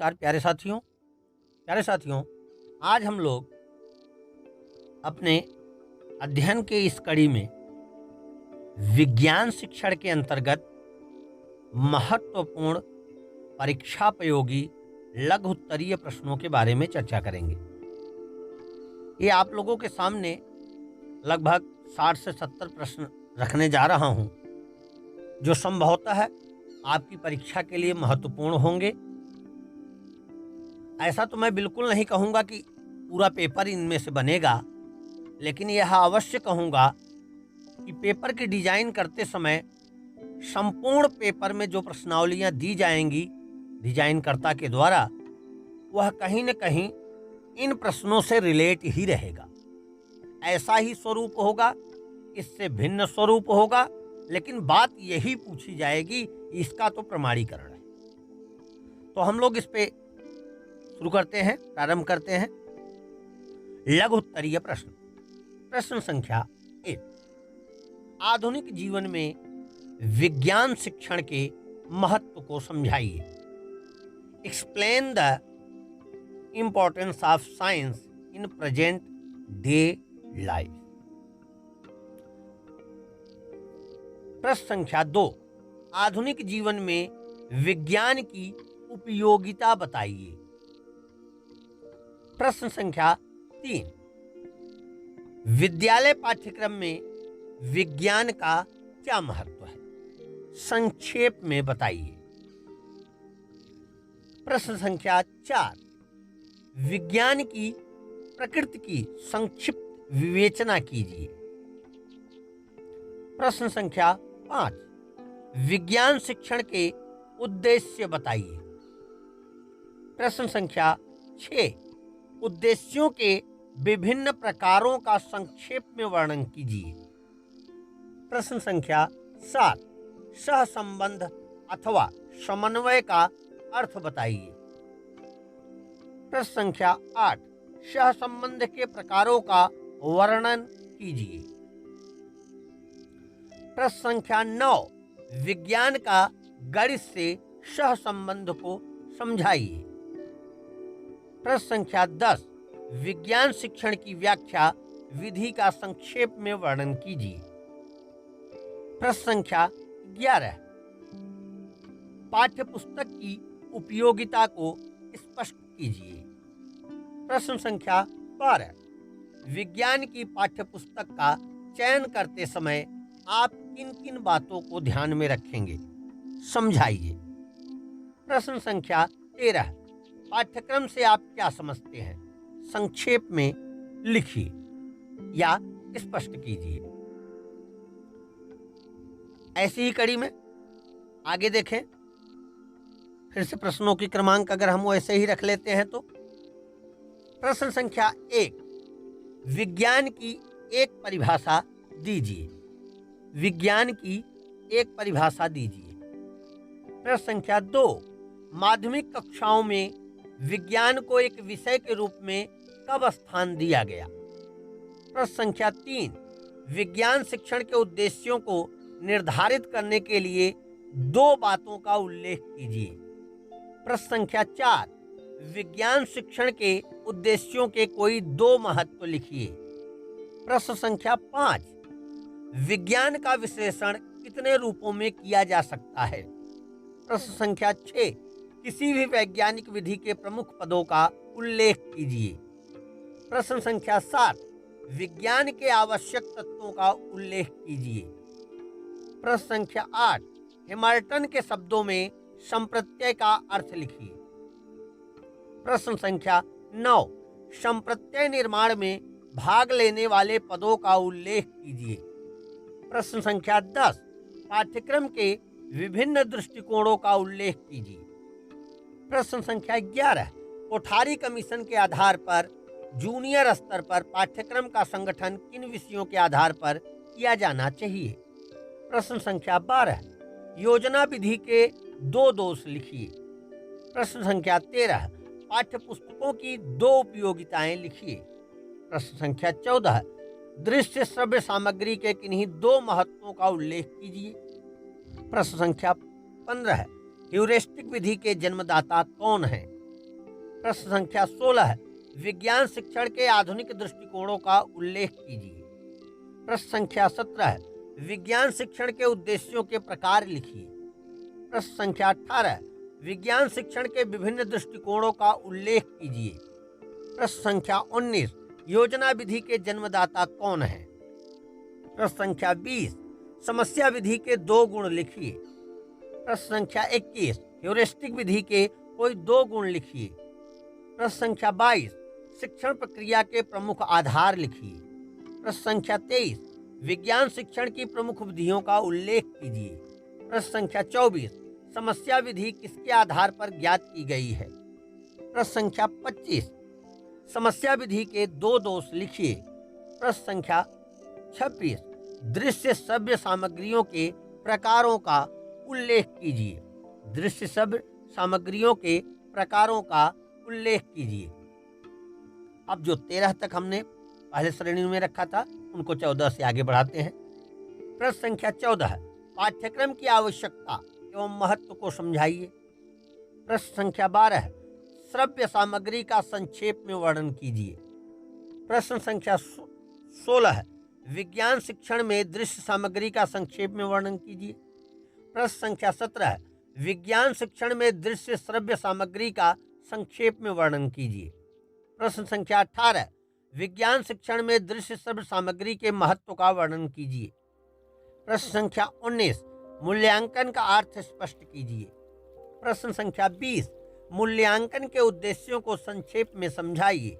नमस्कार प्यारे साथियों, आज हम लोग अपने अध्ययन के इस कड़ी में विज्ञान शिक्षण के अंतर्गत महत्वपूर्ण परीक्षापयोगी लघु उत्तरीय प्रश्नों के बारे में चर्चा करेंगे। ये आप लोगों के सामने लगभग 60 से 70 प्रश्न रखने जा रहा हूं, जो संभवतः है आपकी परीक्षा के लिए महत्वपूर्ण होंगे। ऐसा तो मैं बिल्कुल नहीं कहूँगा कि पूरा पेपर इनमें से बनेगा, लेकिन यह अवश्य कहूँगा कि पेपर की डिजाइन करते समय संपूर्ण पेपर में जो प्रश्नावलियाँ दी जाएंगी डिजाइनकर्ता के द्वारा, वह कहीं न कहीं इन प्रश्नों से रिलेट ही रहेगा। ऐसा ही स्वरूप होगा, इससे भिन्न स्वरूप होगा, लेकिन बात यही पूछी जाएगी, इसका तो प्रमाणीकरण है। तो हम लोग इस पे शुरू करते हैं, प्रारंभ करते हैं। लघु उत्तरीय प्रश्न। प्रश्न संख्या 1, आधुनिक जीवन में विज्ञान शिक्षण के महत्व को समझाइए। Explain the importance of science in present day life. प्रश्न संख्या 2, आधुनिक जीवन में विज्ञान की उपयोगिता बताइए। प्रश्न संख्या 3, विद्यालय पाठ्यक्रम में विज्ञान का क्या महत्व है, संक्षेप में बताइए। प्रश्न संख्या 4, विज्ञान की प्रकृति की संक्षिप्त विवेचना कीजिए। प्रश्न संख्या 5, विज्ञान शिक्षण के उद्देश्य बताइए। प्रश्न संख्या 6, उद्देश्यों के विभिन्न प्रकारों का संक्षेप में वर्णन कीजिए। प्रश्न संख्या 7, सहसंबंध अथवा समन्वय का अर्थ बताइए। प्रश्न संख्या 8, सहसंबंध के प्रकारों का वर्णन कीजिए। प्रश्न संख्या 9, विज्ञान का गणित से सहसंबंध को समझाइए। प्रश्न संख्या 10, विज्ञान शिक्षण की व्याख्या विधि का संक्षेप में वर्णन कीजिए। प्रश्न संख्या 11, पाठ्यपुस्तक की उपयोगिता को स्पष्ट कीजिए। प्रश्न संख्या 12, विज्ञान की पाठ्यपुस्तक का चयन करते समय आप किन किन बातों को ध्यान में रखेंगे, समझाइए। प्रश्न संख्या 13, पाठ्यक्रम से आप क्या समझते हैं, संक्षेप में लिखिए या स्पष्ट कीजिए। ऐसी ही कड़ी में आगे देखें। फिर से प्रश्नों की क्रमांक अगर हम वैसे ही रख लेते हैं तो प्रश्न संख्या 1, विज्ञान की एक परिभाषा दीजिए। विज्ञान की एक परिभाषा दीजिए। प्रश्न संख्या 2, माध्यमिक कक्षाओं में विज्ञान को एक विषय के रूप में कब स्थान दिया गया। प्रश्न संख्या 3, विज्ञान शिक्षण के उद्देश्यों को निर्धारित करने के लिए 2 बातों का उल्लेख कीजिए। प्रश्न संख्या 4, विज्ञान शिक्षण के उद्देश्यों के कोई 2 महत्व लिखिए। प्रश्न संख्या 5, विज्ञान का विश्लेषण कितने रूपों में किया जा सकता है। प्रश्न संख्या 6, किसी भी वैज्ञानिक विधि के प्रमुख पदों का उल्लेख कीजिए। प्रश्न संख्या 7, विज्ञान के आवश्यक तत्वों का उल्लेख कीजिए। प्रश्न संख्या 8, हैमिल्टन के शब्दों में संप्रत्यय का अर्थ लिखिए। प्रश्न संख्या 9, संप्रत्यय निर्माण में भाग लेने वाले पदों का उल्लेख कीजिए। प्रश्न संख्या 10, पाठ्यक्रम के विभिन्न दृष्टिकोणों का उल्लेख कीजिए। प्रश्न संख्या 11, कोठारी कमीशन के आधार पर जूनियर स्तर पर पाठ्यक्रम का संगठन किन विषयों के आधार पर किया जाना चाहिए। प्रश्न संख्या 12, योजना विधि के 2 दोष लिखिए। प्रश्न संख्या 13, पाठ्यपुस्तकों की 2 उपयोगिताएं लिखिए। प्रश्न संख्या 14, दृश्य श्रव्य सामग्री के किन्हीं 2 महत्वों का उल्लेख कीजिए। प्रश्न संख्या 15, ह्यूरिस्टिक विधि के जन्मदाता कौन हैं। प्रश्न संख्या 16 है, विज्ञान शिक्षण के आधुनिक दृष्टिकोणों का उल्लेख कीजिए। प्रश्न संख्या 17 है, विज्ञान शिक्षण के उद्देश्यों के प्रकार लिखिए। प्रश्न संख्या 18 है, विज्ञान शिक्षण के विभिन्न दृष्टिकोणों का उल्लेख कीजिए। प्रश्न संख्या 19, योजना विधि के जन्मदाता कौन है। प्रश्न संख्या 20, समस्या विधि के 2 गुण लिखिए। प्रश्न संख्या 21, ह्यूरिस्टिक विधि के कोई 2 गुण लिखिए। प्रश्न संख्या 22, शिक्षण प्रक्रिया के प्रमुख आधार लिखिए। प्रश्न संख्या 23, विज्ञान शिक्षण की प्रमुख विधियों का उल्लेख कीजिए। प्रश्न संख्या 24, समस्या विधि किसके आधार पर ज्ञात की गई है। प्रश्न संख्या 25, समस्या विधि के 2 दोष लिखिए। प्रश्न संख्या 26, दृश्य श्रव्य सामग्रियों के प्रकारों का उल्लेख कीजिए। दृश्य श्रव्य सामग्रियों के प्रकारों का उल्लेख कीजिए। अब जो 13 तक हमने पहले श्रेणी में रखा था उनको 14 से आगे बढ़ाते हैं। प्रश्न संख्या 14, पाठ्यक्रम की आवश्यकता एवं महत्व को समझाइए। प्रश्न संख्या 12, श्रव्य सामग्री का संक्षेप में वर्णन कीजिए। प्रश्न संख्या 16, विज्ञान शिक्षण में दृश्य सामग्री का संक्षेप में वर्णन कीजिए। प्रश्न संख्या 17, विज्ञान शिक्षण में दृश्य श्रव्य सामग्री का संक्षेप में वर्णन कीजिए। प्रश्न संख्या 18, विज्ञान शिक्षण में दृश्य श्रव्य सामग्री के महत्व का वर्णन कीजिए। प्रश्न संख्या 19, मूल्यांकन का अर्थ स्पष्ट कीजिए। प्रश्न संख्या 20, मूल्यांकन के उद्देश्यों को संक्षेप में समझाइए।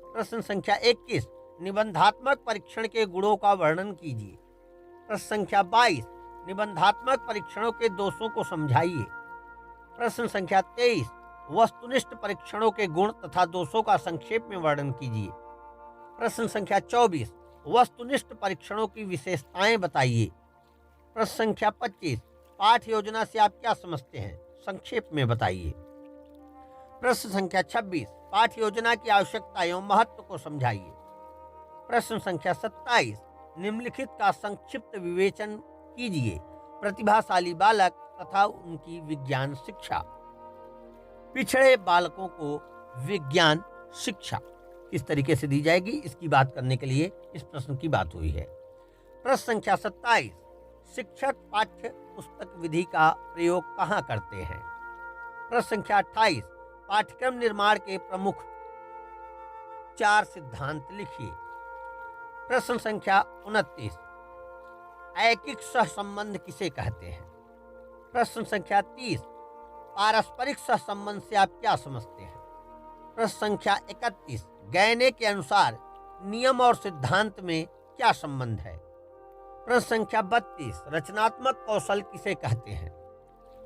प्रश्न संख्या 21, निबंधात्मक परीक्षण के गुणों का वर्णन कीजिए। प्रश्न संख्या 22, निबंधात्मक परीक्षणों के दोषों को समझाइए। प्रश्न संख्या 23, वस्तुनिष्ठ परीक्षणों के गुण तथा दोषों का संक्षेप में वर्णन कीजिए। प्रश्न संख्या 24, वस्तुनिष्ठ परीक्षणों की विशेषताएं बताइए। प्रश्न संख्या 25, पाठ योजना से आप क्या समझते हैं, संक्षेप में बताइए। प्रश्न संख्या 26, पाठ योजना की आवश्यकता एवं महत्व को समझाइए। प्रश्न संख्या 27, निम्नलिखित का संक्षिप्त विवेचन कीजिए। प्रतिभाशाली बालक तथा उनकी विज्ञान शिक्षा। पिछड़े बालकों को विज्ञान शिक्षा किस तरीके से दी जाएगी, इसकी बात करने के लिए इस प्रश्न की बात हुई है। प्रश्न संख्या 27, शिक्षक पाठ्य पुस्तक विधि का प्रयोग कहाँ करते हैं। प्रश्न संख्या 28, पाठ्यक्रम निर्माण के प्रमुख 4 सिद्धांत लिखिए। प्रश्न संख्या 29, ऐकिक सहसंबंध किसे कहते हैं। प्रश्न संख्या 30, पारस्परिक सहसंबंध से आप क्या समझते हैं। प्रश्न संख्या 31, गैने के अनुसार नियम और सिद्धांत में क्या संबंध है। प्रश्न संख्या 32, रचनात्मक कौशल किसे कहते हैं।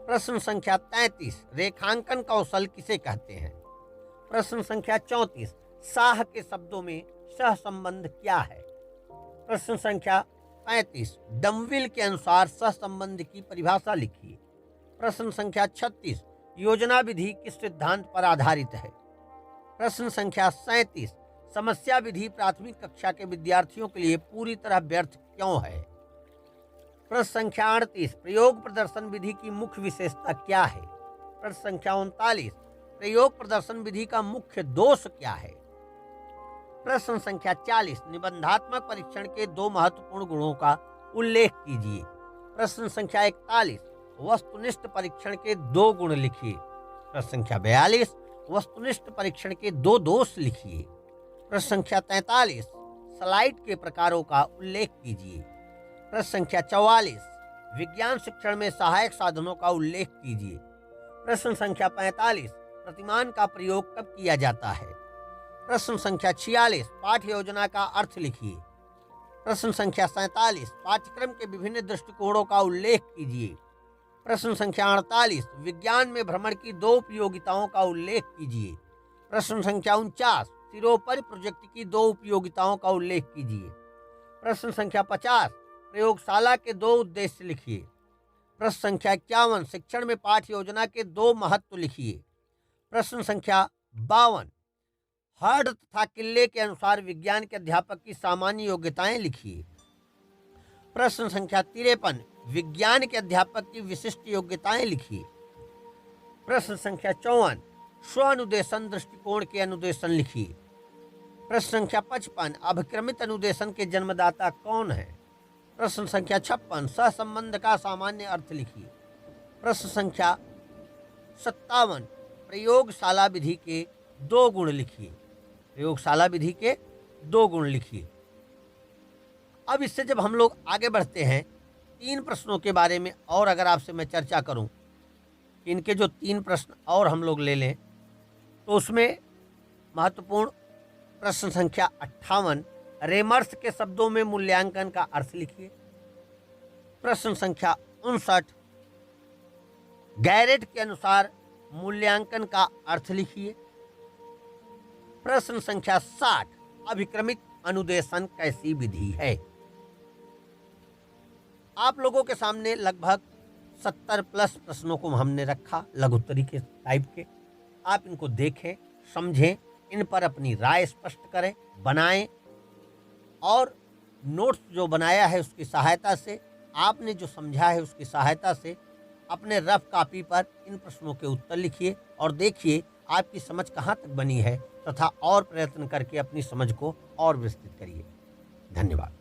प्रश्न संख्या 33, रेखांकन कौशल किसे कहते हैं। प्रश्न संख्या 34, साह के शब्दों में सहसंबंध क्या है। प्रश्न संख्या 35, डमविल के अनुसार सहसंबंध की परिभाषा लिखिए। प्रश्न संख्या 36, योजना विधि किस सिद्धांत पर आधारित है। प्रश्न संख्या 37, समस्या विधि प्राथमिक कक्षा के विद्यार्थियों के लिए पूरी तरह व्यर्थ क्यों है। प्रश्न संख्या 38, प्रयोग प्रदर्शन विधि की मुख्य विशेषता क्या है। प्रश्न संख्या 39, प्रयोग प्रदर्शन विधि का मुख्य दोष क्या है। प्रश्न संख्या 40, निबंधात्मक परीक्षण के 2 महत्वपूर्ण गुणों का उल्लेख कीजिए। प्रश्न संख्या 41, वस्तुनिष्ठ परीक्षण के 2 गुण लिखिए। प्रश्न संख्या 42, वस्तुनिष्ठ परीक्षण के 2 दोष लिखिए। प्रश्न संख्या 43, स्लाइड के प्रकारों का उल्लेख कीजिए। प्रश्न संख्या 44, विज्ञान शिक्षण में सहायक साधनों का उल्लेख कीजिए। प्रश्न संख्या 45, प्रतिमान का प्रयोग कब किया जाता है। प्रश्न संख्या 46, पाठ्य योजना का अर्थ लिखिए। प्रश्न संख्या 47, पाठ्यक्रम के विभिन्न दृष्टिकोणों का उल्लेख कीजिए। प्रश्न संख्या 48, विज्ञान में भ्रमण की 2 उपयोगिताओं का उल्लेख कीजिए। प्रश्न संख्या 49, सिरोपरि प्रोजेक्ट की 2 उपयोगिताओं का उल्लेख कीजिए। प्रश्न संख्या 50, प्रयोगशाला के 2 उद्देश्य लिखिए। प्रश्न संख्या 51, शिक्षण में पाठ्य योजना के 2 महत्व लिखिए। प्रश्न संख्या 52, हर्ड तथा किल्ले के अनुसार विज्ञान के अध्यापक की सामान्य योग्यताएं लिखिए। प्रश्न संख्या 53, विज्ञान के अध्यापक की विशिष्ट योग्यताएं लिखिए। प्रश्न संख्या 54, स्वानुदेशन दृष्टिकोण के अनुदेशन लिखिए। प्रश्न संख्या 55, अभिक्रमित अनुदेशन के जन्मदाता कौन है? प्रश्न संख्या 56, सहसंबंध का सामान्य अर्थ लिखिए। प्रश्न संख्या 57, प्रयोगशाला विधि के 2 गुण लिखिए। प्रयोगशाला विधि के 2 गुण लिखिए। अब इससे जब हम लोग आगे बढ़ते हैं, 3 प्रश्नों के बारे में और अगर आपसे मैं चर्चा करूं, इनके जो 3 प्रश्न और हम लोग ले लें तो उसमें महत्वपूर्ण प्रश्न संख्या 58, रेमर्स के शब्दों में मूल्यांकन का अर्थ लिखिए। प्रश्न संख्या 59, गैरेट के अनुसार मूल्यांकन का अर्थ लिखिए। प्रश्न संख्या 60, अभिक्रमित अनुदेशन कैसी विधि है? आप लोगों के सामने लगभग 70 प्लस प्रश्नों को हमने रखा, लघुत्तरी के टाइप के। आप इनको देखें, समझें, इन पर अपनी राय स्पष्ट करें, बनाएं और नोट्स जो बनाया है उसकी सहायता से, आपने जो समझा है उसकी सहायता से अपने रफ कॉपी पर इन प्रश्नों के उत्तर लिखिए और देखिए आपकी समझ कहाँ तक बनी है तथा और प्रयत्न करके अपनी समझ को और विस्तृत करिए। धन्यवाद।